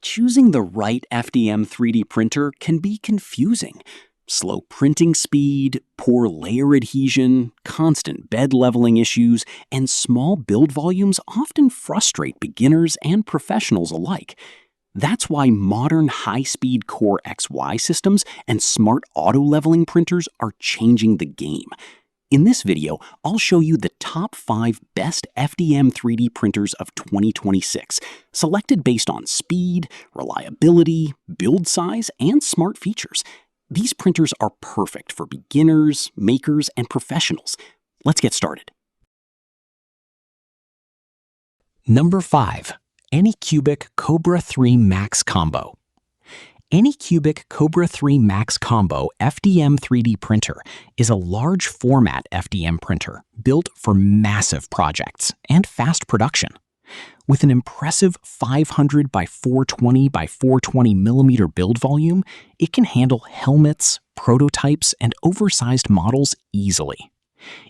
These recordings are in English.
Choosing the right FDM 3D printer can be confusing. Slow printing speed, poor layer adhesion, constant bed leveling issues, and small build volumes often frustrate beginners and professionals alike. That's why modern high-speed CoreXY systems and smart auto-leveling printers are changing the game. In this video, I'll show you the top 5 best FDM 3D printers of 2026, selected based on speed, reliability, build size, and smart features. These printers are perfect for beginners, makers, and professionals. Let's get started. Number 5. ANYCUBIC Kobra 3 Max Combo. ANYCUBIC Kobra 3 Max Combo FDM 3D printer is a large format FDM printer built for massive projects and fast production. With an impressive 500 by 420 by 420 millimeter build volume, it can handle helmets, prototypes, and oversized models easily.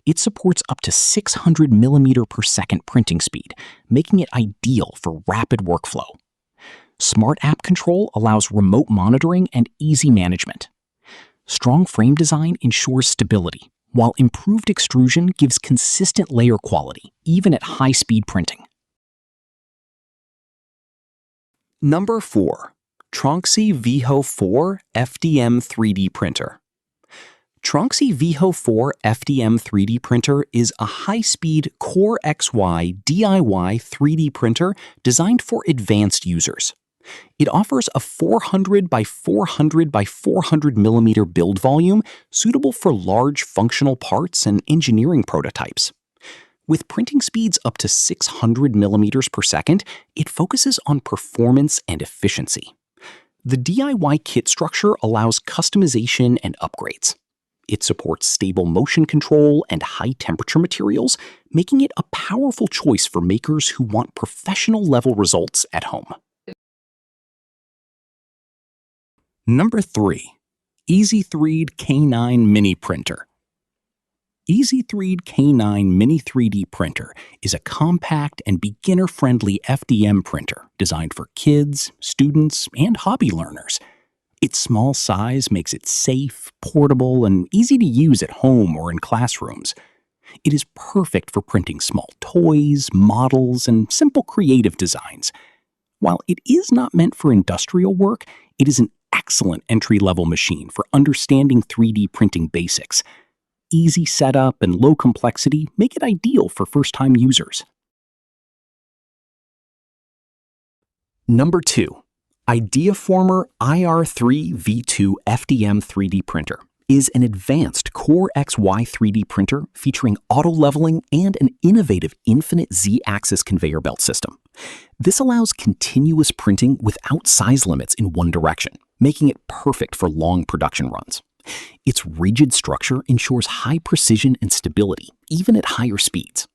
It supports up to 600 millimeter per second printing speed, making it ideal for rapid workflow. Smart App Control allows remote monitoring and easy management. Strong frame design ensures stability, while improved extrusion gives consistent layer quality, even at high-speed printing. Number 4. TRONXY VEHO 4 FDM 3D Printer. TRONXY VEHO 4 FDM 3D printer is a high-speed CoreXY DIY 3D printer designed for advanced users. It offers a 400 by 400 by 400 millimeter build volume suitable for large functional parts and engineering prototypes. With printing speeds up to 600 millimeters per second, it focuses on performance and efficiency. The DIY kit structure allows customization and upgrades. It supports stable motion control and high-temperature materials, making it a powerful choice for makers who want professional-level results at home. Number 3. EasyThreed K9 Mini Printer. EasyThreed K9 Mini 3D Printer is a compact and beginner-friendly FDM printer designed for kids, students, and hobby learners. Its small size makes it safe, portable, and easy to use at home or in classrooms. It is perfect for printing small toys, models, and simple creative designs. While it is not meant for industrial work, it is an excellent entry-level machine for understanding 3D printing basics. Easy setup and low complexity make it ideal for first-time users. Number 2. IdeaFormer IR3 V2 FDM 3D printer is an advanced CoreXY 3D printer featuring auto-leveling and an innovative infinite Z-axis conveyor belt system. This allows continuous printing without size limits in one direction, making it perfect for long production runs. Its rigid structure ensures high precision and stability, even at higher speeds.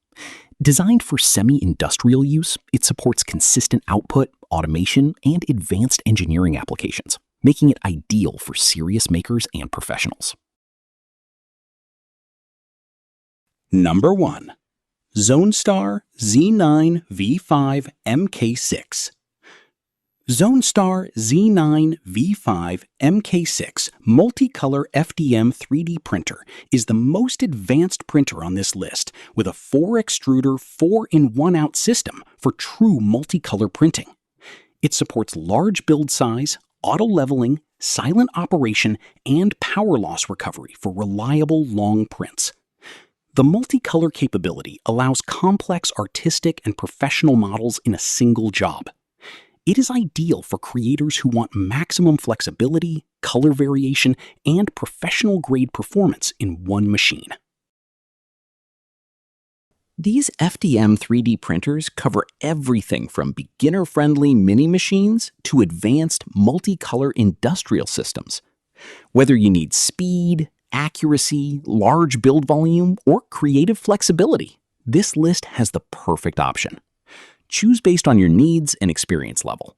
Designed for semi-industrial use, it supports consistent output, automation, and advanced engineering applications, making it ideal for serious makers and professionals. Number 1. ZONESTAR Z9 V5 MK6. ZONESTAR Z9 V5 MK6 multicolor FDM 3D printer is the most advanced printer on this list, with a 4-extruder 4-in-1-out system for true multicolor printing. It supports large build size, auto-leveling, silent operation, and power loss recovery for reliable long prints. The multicolor capability allows complex artistic and professional models in a single job. It is ideal for creators who want maximum flexibility, color variation, and professional-grade performance in one machine. These FDM 3D printers cover everything from beginner-friendly mini machines to advanced multicolor industrial systems. Whether you need speed, accuracy, large build volume, or creative flexibility, this list has the perfect option. Choose based on your needs and experience level.